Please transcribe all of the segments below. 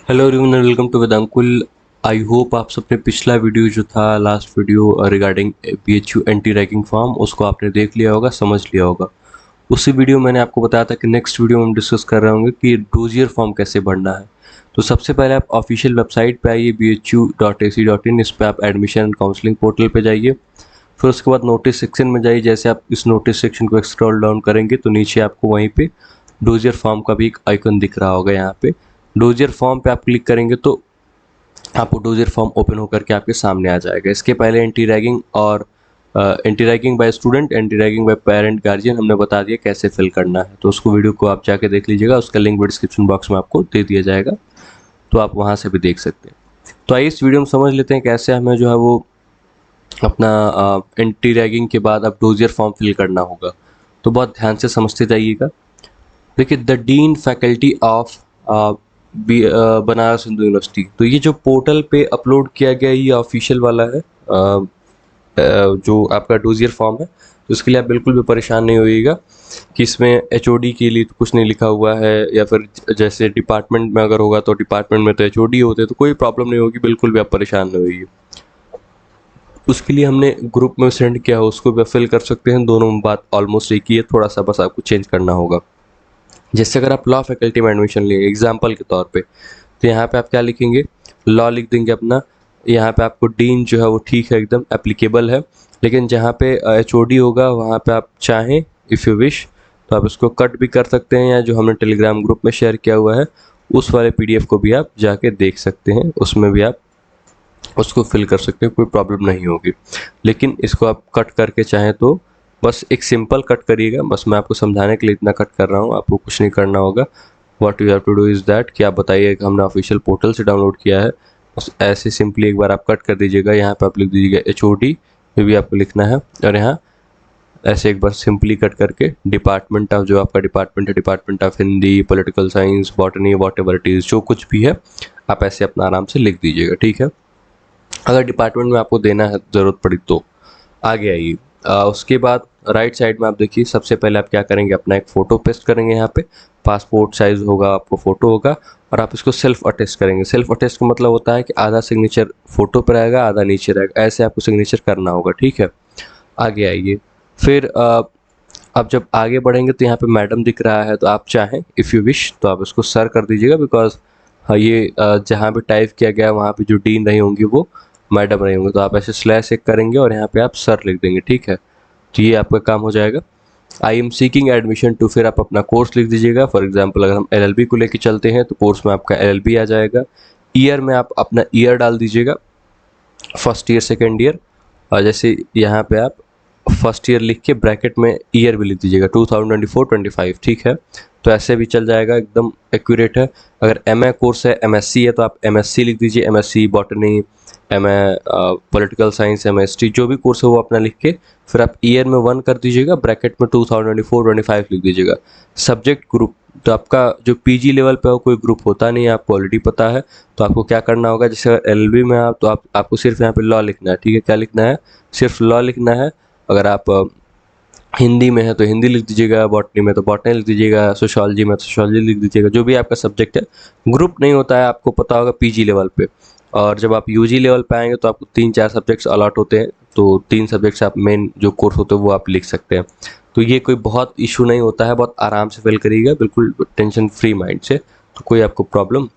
Hello everyone, welcome to Vedankul. I hope आप सबने पिछला वीडियो जो था, last video regarding BHU anti ragging form, उसको आपने देख लिया होगा, समझ लिया होगा। उसी वीडियो मैंने आपको बताया था कि नेक्स्ट वीडियो में हम डिस्कस कर रहे होंगे कि डोजियर फॉर्म कैसे भरना है। तो सबसे पहले आप ऑफिशियल वेबसाइट पे आइए bhu.ac.in। इस पर आप एडमिशन एंड काउंसलिंग पोर्टल पे जाइए। फिर उसके बाद नोटिस सेक्शन में जाइए। जैसे आप इस नोटिस सेक्शन को स्क्रॉल डाउन करेंगे तो नीचे आपको वहीं पे डोजियर फॉर्म का भी एक आइकन दिख रहा होगा। यहाँ पे डोजियर फॉर्म पे आप क्लिक करेंगे तो आपको डोजियर फॉर्म ओपन होकर के आपके सामने आ जाएगा। इसके पहले एंटी रैगिंग और anti ragging by student, anti ragging by parent guardian हमने बता दिया कैसे फिल करना है। तो उसको वीडियो को आप जाके देख लीजिएगा, उसका लिंक भी डिस्क्रिप्शन बॉक्स में आपको दे दिया जाएगा, तो आप वहाँ से भी देख सकते हैं। तो आइए इस वीडियो में समझ लेते हैं कैसे हमें जो है वो अपना एंटी रैगिंग के बाद अब डोजियर फॉर्म फिल करना होगा। तो बहुत ध्यान से समझते जाइएगा। देखिए, the dean faculty of Banaras Hindu university, तो ये जो पोर्टल पे अपलोड किया गया ये ऑफिशियल वाला है। जो आपका डोजियर फॉर्म है, तो इसके लिए आप बिल्कुल भी परेशान नहीं होइएगा कि इसमें एचओडी के लिए तो कुछ नहीं लिखा हुआ है, या फिर जैसे डिपार्टमेंट में अगर होगा तो डिपार्टमेंट में तो एचओडी होते, तो कोई प्रॉब्लम नहीं होगी, बिल्कुल भी आप परेशान नहीं होइए। उसके लिए हमने ग्रुप में सेंड किया है, उसको भी फिल कर सकते हैं। दोनों में बात ऑलमोस्ट एक ही है, थोड़ा सा बस आपको चेंज करना होगा। जैसे अगर आप लॉ फैकल्टी में एडमिशन लेंगे एग्जाम्पल के तौर पे, तो यहाँ पे आप क्या लिखेंगे, लॉ लिख देंगे अपना। यहाँ पे आपको डीन जो है वो ठीक है, एकदम एप्लीकेबल है। लेकिन जहाँ पे एचओडी होगा वहाँ पे आप चाहें, इफ़ यू विश, तो आप इसको कट भी कर सकते हैं, या जो हमने टेलीग्राम ग्रुप में शेयर किया हुआ है उस वाले पीडीएफ को भी आप जाके देख सकते हैं, उसमें भी आप उसको फिल कर सकते हैं, कोई प्रॉब्लम नहीं होगी। लेकिन इसको आप कट करके चाहें तो बस एक सिंपल कट करिएगा। बस मैं आपको समझाने के लिए इतना कट कर रहा हूँ, आपको कुछ नहीं करना होगा। What you have to do is that कि आप बताइए कि हमने ऑफिशियल पोर्टल से डाउनलोड किया है, बस ऐसे सिंपली एक बार आप कट कर दीजिएगा। यहाँ पे आप लिख दीजिएगा एचओडी, ये भी आपको लिखना है। और यहाँ ऐसे एक बार सिंपली कट करके डिपार्टमेंट ऑफ, जो आपका डिपार्टमेंट है, department of Hindi, political science, botany, what ever it is, जो कुछ भी है आप ऐसे अपना आराम से लिख दीजिएगा, ठीक है। अगर डिपार्टमेंट में आपको देना है ज़रूरत पड़ी तो आगे आइए। उसके बाद राइट साइड में आप देखिए, सबसे पहले आप क्या करेंगे, अपना एक फ़ोटो पेस्ट करेंगे। यहाँ पे पासपोर्ट साइज़ होगा, आपको फ़ोटो होगा, और आप इसको सेल्फ अटेस्ट करेंगे। सेल्फ अटेस्ट का मतलब होता है कि आधा सिग्नेचर फ़ोटो पर रहेगा, आधा नीचे रहेगा, ऐसे आपको सिग्नेचर करना होगा, ठीक है। आगे आइए। फिर अब जब आगे बढ़ेंगे तो यहाँ पे मैडम दिख रहा है, तो आप चाहें, इफ़ यू विश, तो आप इसको सर कर दीजिएगा, बिकॉज हाँ, ये जहाँ पे टाइप किया गया है वहाँ पे जो डीन रही होंगी वो मैडम रही होंगी। तो आप ऐसे स्लैश एक करेंगे और यहाँ पे आप सर लिख देंगे, ठीक है। तो ये आपका काम हो जाएगा। I am seeking admission to, फिर आप अपना कोर्स लिख दीजिएगा। फॉर एग्जांपल अगर हम एलएलबी को लेके चलते हैं तो कोर्स में आपका एलएलबी आ जाएगा। ईयर में आप अपना ईयर डाल दीजिएगा, फर्स्ट ईयर, सेकेंड ईयर। और जैसे यहाँ पे आप फर्स्ट ईयर लिख के ब्रैकेट में ईयर भी लिख दीजिएगा, 2024-25, ठीक है। तो ऐसे भी चल जाएगा, एकदम एक्यूरेट है। अगर एमए कोर्स है, एमएससी है, तो आप एमएससी लिख दीजिए, MSc botany, MA political science, MST, जो भी कोर्स है वो अपना लिख के फिर आप ईयर में 1 कर दीजिएगा, ब्रैकेट में 2024-25 लिख दीजिएगा। सब्जेक्ट ग्रुप, तो आपका जो पीजी लेवल पे हो कोई ग्रुप होता नहीं है, आपको ऑलरेडी पता है। तो आपको क्या करना होगा, जैसे अगर एलएलबी में आप, तो आपको सिर्फ यहाँ पे लॉ लिखना है, ठीक है। क्या लिखना है, सिर्फ लॉ लिखना है। अगर आप हिंदी में है तो हिंदी लिख दीजिएगा, बॉटनी में तो बॉटनी लिख दीजिएगा, सोशोलॉजी में तो सोशोलॉजी लिख दीजिएगा, जो भी आपका सब्जेक्ट है। ग्रुप नहीं होता है, आपको पता होगा, पीजी लेवल पे। और जब आप यूजी लेवल पे आएंगे तो आपको 3-4 सब्जेक्ट्स अलॉट होते हैं, तो 3 सब्जेक्ट्स आप मेन जो कोर्स होते हैं वो आप लिख सकते हैं। तो ये कोई बहुत इशू नहीं होता है, बहुत आराम से फिल करिएगा, बिल्कुल टेंशन फ्री माइंड से, तो कोई आपको प्रॉब्लम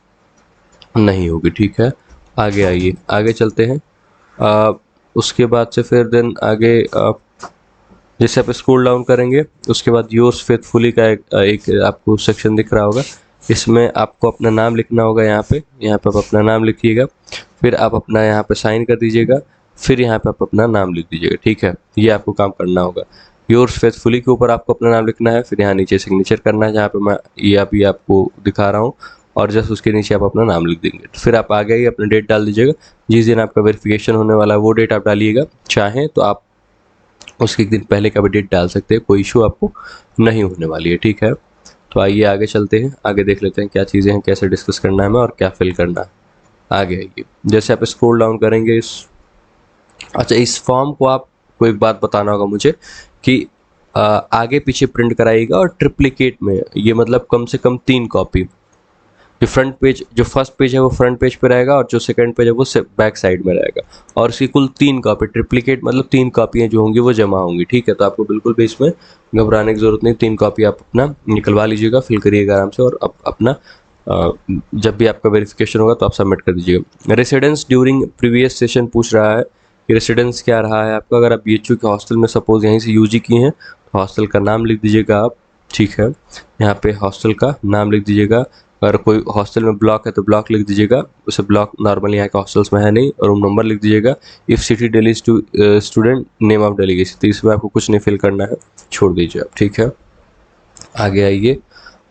नहीं होगी, ठीक है। आगे आइए, आगे चलते हैं। उसके बाद से फिर देन आगे जैसे आप स्क्रॉल डाउन करेंगे उसके बाद योर्स फेथफुली का एक आपको सेक्शन दिख रहा होगा। इसमें आपको अपना नाम लिखना होगा। यहाँ पे आप अपना नाम लिखिएगा, फिर आप अपना यहाँ पे साइन कर दीजिएगा, फिर यहाँ पे आप अपना नाम लिख दीजिएगा, ठीक है। ये आपको काम करना होगा। योर्स फेथफुली के ऊपर आपको अपना नाम लिखना है, फिर यहाँ नीचे सिग्नेचर करना है, जहाँ पे मैं ये अभी आपको दिखा रहा हूँ, और जस्ट उसके नीचे आप अपना नाम लिख देंगे। फिर आप आगे ही अपना डेट डाल दीजिएगा, जिस दिन आपका वेरिफिकेशन होने वाला है वो डेट आप डालिएगा। चाहें तो आप उसके एक दिन पहले का भी डेट डाल सकते हैं, कोई इशू आपको नहीं होने वाली है, ठीक है। तो आइए आगे चलते हैं, आगे देख लेते हैं क्या चीज़ें हैं, कैसे डिस्कस करना है हमें और क्या फिल करना है। आगे आइए, जैसे आप स्क्रॉल डाउन करेंगे अच्छा, इस फॉर्म को आपको एक बात बताना होगा मुझे कि आगे पीछे प्रिंट कराइएगा, और ट्रिप्लिकेट में, ये मतलब कम से कम 3 कॉपी। फ्रंट पेज, जो फर्स्ट पेज है वो फ्रंट पेज पे रहेगा और जो सेकंड पेज है वो बैक साइड में रहेगा। और इसकी कुल 3 कॉपी, ट्रिप्लिकेट मतलब 3 कॉपियाँ जो होंगी वो जमा होंगी, ठीक है। तो आपको बिल्कुल भी इसमें घबराने की ज़रूरत नहीं, 3 कॉपी आप अपना निकलवा लीजिएगा, फिल करिएगा आराम से और अपना जब भी आपका वेरिफिकेशन होगा तो आप सबमिट कर दीजिएगा। रेसिडेंस ड्यूरिंग प्रीवियस सेशन पूछ रहा है कि रेसिडेंस क्या रहा है आपका। अगर आप BHU के हॉस्टल में सपोज यहीं से UG की हैं तो हॉस्टल का नाम लिख दीजिएगा आप, ठीक है। यहाँ पे हॉस्टल का नाम लिख दीजिएगा। अगर कोई हॉस्टल में ब्लॉक है तो ब्लॉक लिख दीजिएगा, उसे ब्लॉक नॉर्मली यहाँ के हॉस्टल्स में है नहीं। और रूम नंबर लिख दीजिएगा। If city Delhi student, name of delegacy, तो इसमें आपको कुछ नहीं फिल करना है, छोड़ दीजिए आप, ठीक है। आगे आइए,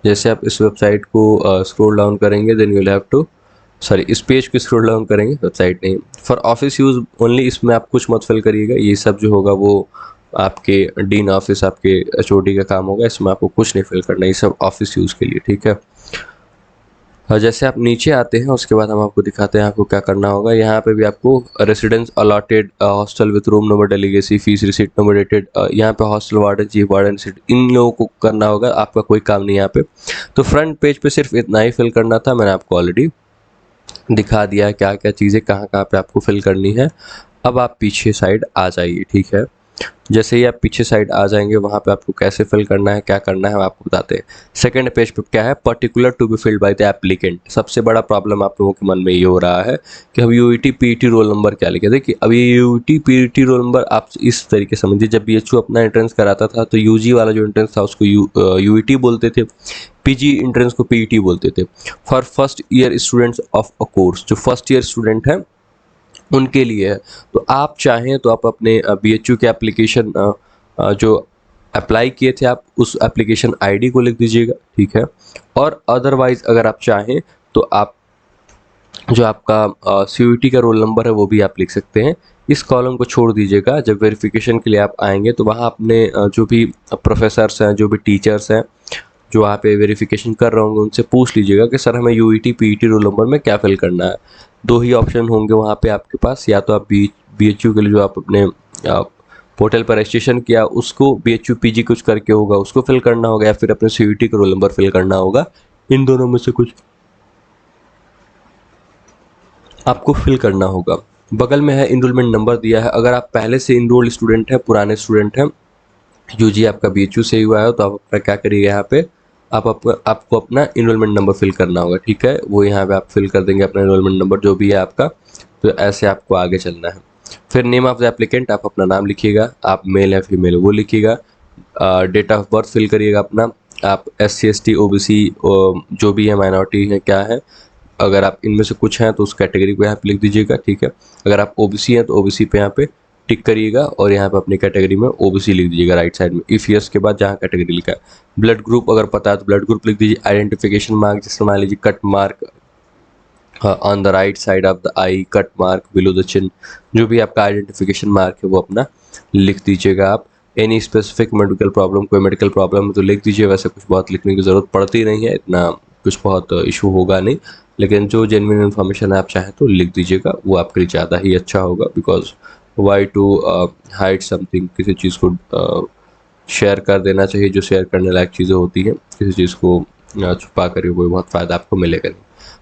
जैसे आप इस वेबसाइट को स्क्रॉल डाउन करेंगे then you will have to, sorry इस पेज को स्क्रॉल डाउन करेंगे, वेबसाइट नहीं, फॉर ऑफिस यूज़ ओनली, इसमें आप कुछ मत फिल करिएगा। ये सब जो होगा वो आपके डीन ऑफिस, आपके HOD का काम होगा, इसमें आपको कुछ नहीं फिल करना, ये सब ऑफिस यूज़ के लिए, ठीक है। जैसे आप नीचे आते हैं उसके बाद हम आपको दिखाते हैं आपको क्या करना होगा। यहाँ पे भी आपको residence allotted hostel with room number, delegacy, fees receipt number dated, यहाँ पे hostel warden, chief warden, seat, इन लोगों को करना होगा, आपका कोई काम नहीं यहाँ पे। तो फ्रंट पेज पे सिर्फ इतना ही फिल करना था, मैंने आपको ऑलरेडी दिखा दिया है क्या क्या चीज़ें कहाँ कहाँ पे आपको फिल करनी है। अब आप पीछे साइड आ जाइए, ठीक है। जैसे ही आप पीछे साइड आ जाएंगे वहाँ पे आपको कैसे फिल करना है, क्या करना है, हम आपको बताते हैं। सेकंड पेज पे क्या है, particular to be filled by the applicant. सबसे बड़ा प्रॉब्लम आप लोगों के मन में ये हो रहा है कि हम UET PET रोल नंबर क्या लिखे। देखिए अब ये UET PET रोल नंबर आप इस तरीके समझिए, जब BHU अपना एंट्रेंस कराता था तो UG वाला जो एंट्रेंस था उसको UET बोलते थे, PG एंट्रेंस को PET बोलते थे। For first year students of a course, जो फर्स्ट ईयर स्टूडेंट है उनके लिए है। तो आप चाहें तो आप अपने BHU के एप्लीकेशन जो अप्लाई किए थे आप उस एप्लीकेशन ID को लिख दीजिएगा, ठीक है। और अदरवाइज अगर आप चाहें तो आप जो आपका CUET का रोल नंबर है वो भी आप लिख सकते हैं। इस कॉलम को छोड़ दीजिएगा। जब वेरिफिकेशन के लिए आप आएंगे तो वहाँ अपने जो भी प्रोफेसर्स हैं, जो भी टीचर्स हैं, जो वहाँ पे वेरिफिकेशन कर रहे होंगे उनसे पूछ लीजिएगा कि सर हमें UET PET रोल नंबर में क्या फिल करना है। 2 ही ऑप्शन होंगे वहाँ पे आपके पास, या तो आप BHU के लिए जो आप अपने पोर्टल पर रजिस्ट्रेशन किया उसको BHU PG कुछ करके होगा उसको फिल करना होगा, या फिर अपने CUET का रोल नंबर फिल करना होगा। इन दोनों में से कुछ आपको फिल करना होगा। बगल में है इनरोलमेंट नंबर दिया है। अगर आप पहले से इनरोल्ड स्टूडेंट हैं, पुराने स्टूडेंट हैं, UG आपका BHU से ही हुआ है तो आप अपना क्या करिएगा, यहाँ पे आपको अपना इनरोलमेंट नंबर फिल करना होगा, ठीक है। वो यहाँ पे आप फिल कर देंगे अपना इनरोलमेंट नंबर जो भी है आपका। तो ऐसे आपको आगे चलना है। फिर नेम ऑफ द एप्लीकेंट, आप अपना नाम लिखिएगा, आप मेल या फीमेल वो लिखिएगा। डेट ऑफ बर्थ फिल करिएगा अपना। आप SC ST OBC जो भी है, माइनॉरिटी है क्या है, अगर आप इनमें से कुछ हैं तो उस कैटेगरी को यहाँ पे लिख दीजिएगा, ठीक है। अगर आप OBC हैं तो OBC पे यहाँ पे टिक करिएगा और यहाँ पे अपनी कैटेगरी में OBC लिख दीजिएगा राइट साइड में, इफ यस के बाद जहाँ कैटेगरी लिखा है। ब्लड ग्रुप अगर पता है तो ब्लड ग्रुप लिख दीजिए। आइडेंटिफिकेशन मार्क, जैसे मान लीजिए cut mark on the right side of the I, cut mark below the chin, जो भी आपका आइडेंटिफिकेशन मार्क है वो अपना लिख दीजिएगा आप। एनी स्पेसिफिक मेडिकल प्रॉब्लम, कोई मेडिकल प्रॉब्लम है तो लिख दीजिए। वैसे कुछ बहुत लिखने की ज़रूरत पड़ती नहीं है, इतना कुछ बहुत इशू होगा नहीं, लेकिन जो जेन्युइन इन्फॉर्मेशन आप चाहें तो लिख दीजिएगा, वो आपके लिए ज़्यादा ही अच्छा होगा। Because why to hide something, किसी चीज़ को शेयर कर देना चाहिए जो शेयर करने लायक चीज़ें होती हैं, किसी चीज़ को छुपा कर कोई बहुत फ़ायदा आपको मिलेगा नहीं।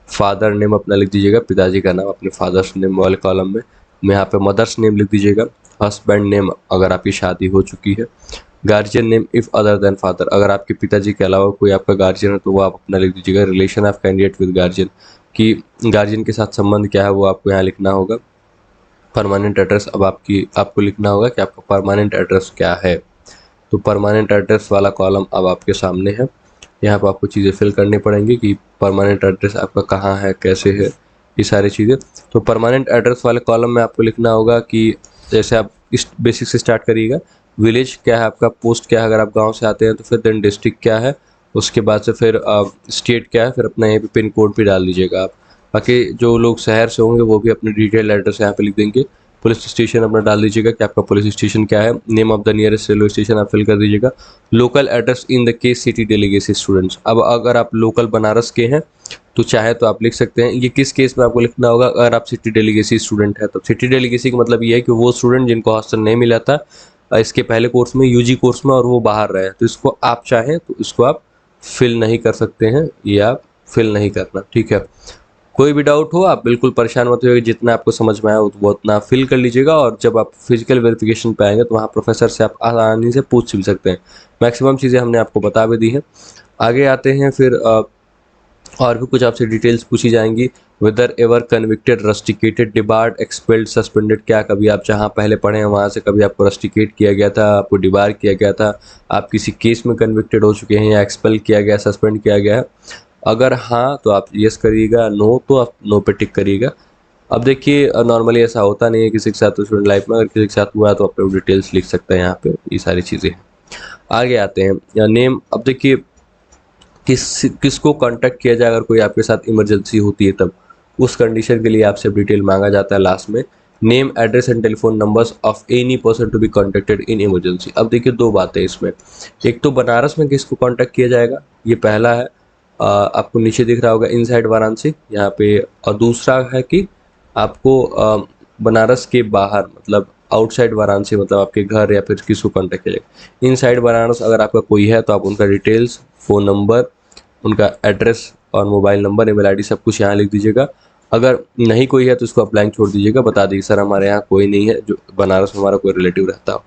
फादर नेम अपना लिख दीजिएगा, पिताजी का नाम अपने फादर्स नेम वाले कॉलम में। यहाँ पे मदर्स नेम लिख दीजिएगा। हस्बैंड नेम अगर आपकी शादी हो चुकी है। Guardian name if other than father, अगर आपके पिताजी के अलावा कोई आपका गार्जियन है तो वो आप अपना लिख दीजिएगा। Relation of candidate with guardian, कि गार्जियन के साथ संबंध क्या है वो आपको यहाँ लिखना होगा। परमानेंट एड्रेस, अब आपको लिखना होगा कि आपका परमानेंट एड्रेस क्या है। तो परमानेंट एड्रेस वाला कॉलम अब आपके सामने है। यहाँ पर आपको चीज़ें फिल करनी पड़ेंगी कि परमानेंट एड्रेस आपका कहाँ है, कैसे है, ये सारी चीज़ें। तो परमानेंट एड्रेस वाले कॉलम में आपको लिखना होगा कि जैसे आप इस बेसिक से स्टार्ट करिएगा। विलेज क्या है आपका, पोस्ट क्या है, अगर आप गांव से आते हैं तो फिर देन डिस्ट्रिक्ट क्या है, उसके बाद से फिर स्टेट क्या है, फिर अपना यहाँ पे पिन कोड भी डाल दीजिएगा आप। बाकी जो लोग शहर से होंगे वो भी अपने डिटेल एड्रेस यहाँ पे लिख देंगे। पुलिस स्टेशन अपना डाल दीजिएगा कि आपका पुलिस स्टेशन क्या है। Name of the nearest railway station आप फिल कर दीजिएगा। Local address in the case city delegacy students, अब अगर आप लोकल बनारस के हैं तो चाहे तो आप लिख सकते हैं। ये किस केस में आपको लिखना होगा, अगर आप सिटी डेलीगेसी स्टूडेंट है तो। सिटी डेलीगेसी का मतलब ये है कि वो स्टूडेंट जिनको हॉस्टल नहीं मिला था इसके पहले कोर्स में, UG कोर्स में, और वो बाहर रहे, तो इसको आप चाहें तो इसको आप फिल नहीं कर सकते हैं, ये आप फिल नहीं करना, ठीक है। कोई भी डाउट हो आप बिल्कुल परेशान मत होइए, जितना आपको समझ में आया वो उतना फिल कर लीजिएगा, और जब आप फिजिकल वेरिफिकेशन पे आएंगे तो वहाँ प्रोफेसर से आप आसानी से पूछ भी सकते हैं। मैक्सिमम चीज़ें हमने आपको बता भी दी हैं। आगे आते हैं फिर और भी कुछ आपसे डिटेल्स पूछी जाएंगी। Whether ever convicted, rusticated, debarred, expelled, suspended, क्या कभी आप जहाँ पहले पढ़े हैं वहाँ से कभी आपको रस्टिकेट किया गया था, आपको डिबार किया गया था, आप किसी केस में कन्विक्टेड हो चुके हैं या एक्सपेल किया गया, सस्पेंड किया गया है? अगर हाँ तो आप यस करिएगा, नो तो आप नो पे टिक करिएगा। अब देखिए नॉर्मली ऐसा होता नहीं है किसी के साथ स्टूडेंट लाइफ में, अगर किसी के साथ हुआ है तो अपने डिटेल्स लिख सकते हैं यहाँ पे, ये सारी चीज़ें। आगे आते हैं नेम। अब देखिए किसको कांटेक्ट किया जाए अगर कोई आपके साथ इमरजेंसी होती है, तब उस कंडीशन के लिए आपसे डिटेल मांगा जाता है लास्ट में। Name, address and telephone numbers of any person to be contacted in emergency. अब देखिए दो बातें इसमें, एक तो बनारस में किसको कांटेक्ट किया जाएगा, ये पहला है, आपको नीचे दिख रहा होगा इनसाइड वाराणसी यहाँ पे, और दूसरा है कि आपको बनारस के बाहर मतलब आउटसाइड वाराणसी, मतलब आपके घर या फिर किसको कांटेक्ट किया जाएगा। इनसाइड वाराणसी अगर आपका कोई है तो आप उनका डिटेल्स, फ़ोन नंबर, उनका एड्रेस और मोबाइल नंबर, ईमेल आईडी सब कुछ यहाँ लिख दीजिएगा। अगर नहीं कोई है तो इसको आप ब्लैंक छोड़ दीजिएगा, बता दीजिए सर हमारे यहाँ कोई नहीं है जो बनारस में हमारा कोई रिलेटिव रहता हो।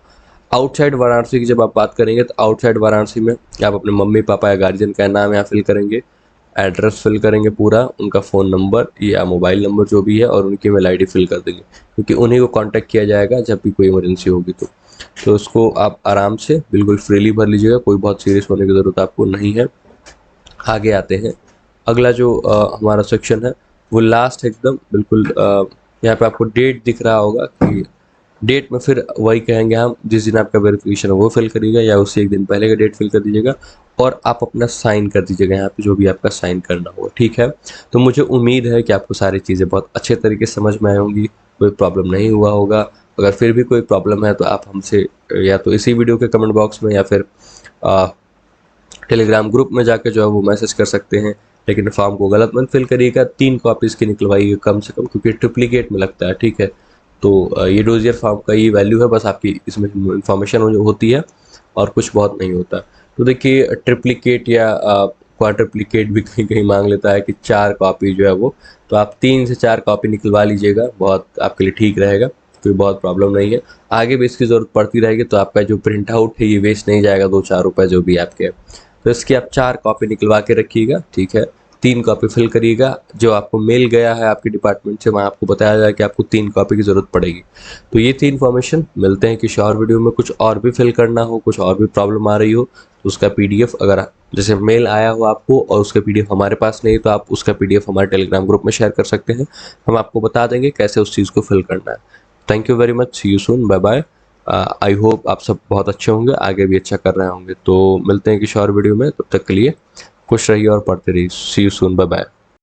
आउटसाइड वाराणसी की जब आप बात करेंगे तो आउटसाइड वाराणसी में आप अपने मम्मी पापा या गार्जियन का नाम यहाँ फिल करेंगे, एड्रेस फिल करेंगे पूरा, उनका फ़ोन नंबर या मोबाइल नंबर जो भी है, और उनकी ईमेल आईडी फिल कर देंगे, क्योंकि उन्हीं को कांटेक्ट किया जाएगा जब भी कोई इमरजेंसी होगी। तो उसको आप आराम से बिल्कुल फ्रीली भर लीजिएगा, कोई बहुत सीरियस होने की ज़रूरत आपको नहीं है। आगे आते हैं, अगला जो हमारा सेक्शन है वो लास्ट एकदम बिल्कुल, यहाँ पे आपको डेट दिख रहा होगा कि डेट में फिर वही कहेंगे हम, जिस दिन आपका वेरिफिकेशन है वो फिल करिएगा या उससे एक दिन पहले का डेट फिल कर दीजिएगा, और आप अपना साइन कर दीजिएगा यहाँ पे जो भी आपका साइन करना होगा, ठीक है। तो मुझे उम्मीद है कि आपको सारी चीज़ें बहुत अच्छे तरीके से समझ में आई होंगी, कोई प्रॉब्लम नहीं हुआ होगा। अगर फिर भी कोई प्रॉब्लम है तो आप हमसे या तो इसी वीडियो के कमेंट बॉक्स में या फिर टेलीग्राम ग्रुप में जाकर जो है वो मैसेज कर सकते हैं। लेकिन फॉर्म को गलत मत फिल करिएगा, 3 कॉपीज़ की निकलवाइएगा कम से कम, क्योंकि ट्रिप्लीकेट में लगता है, ठीक है। तो ये डोजियर फॉर्म का ये वैल्यू है, बस आपकी इसमें इंफॉर्मेशन होती है और कुछ बहुत नहीं होता। तो देखिए ट्रिप्लीकेट या क्वाड्रिप्लीकेट भी कहीं कहीं मांग लेता है कि 4 कॉपी जो है वो, तो आप 3 से 4 कॉपी निकलवा लीजिएगा, बहुत आपके लिए ठीक रहेगा, कोई बहुत प्रॉब्लम नहीं है। आगे भी इसकी ज़रूरत पड़ती रहेगी तो आपका जो प्रिंट आउट है ये वेस्ट नहीं जाएगा, 2-4 रुपये जो भी आपके। तो इसकी आप 4 कॉपी निकलवा के रखिएगा, ठीक है। 3 कॉपी फिल करिएगा, जो आपको मेल गया है आपके डिपार्टमेंट से वहाँ आपको बताया जाए कि आपको 3 कॉपी की ज़रूरत पड़ेगी। तो ये थी इन्फॉर्मेशन। मिलते हैं किसी और वीडियो में, कुछ और भी फिल करना हो, कुछ और भी प्रॉब्लम आ रही हो तो उसका पीडीएफ अगर जैसे मेल आया हो आपको और उसका पीडीएफ हमारे पास नहीं तो आप उसका पीडीएफ हमारे टेलीग्राम ग्रुप में शेयर कर सकते हैं, हम आपको बता देंगे कैसे उस चीज़ को फिल करना है। Thank you very much, see you soon, bye bye. I hope आप सब बहुत अच्छे होंगे, आगे भी अच्छा कर रहे होंगे। तो मिलते हैं किसी और वीडियो में, तब तक के लिए खुश रहिए और पढ़ते रहिए। सी यू सून, बाय बाय।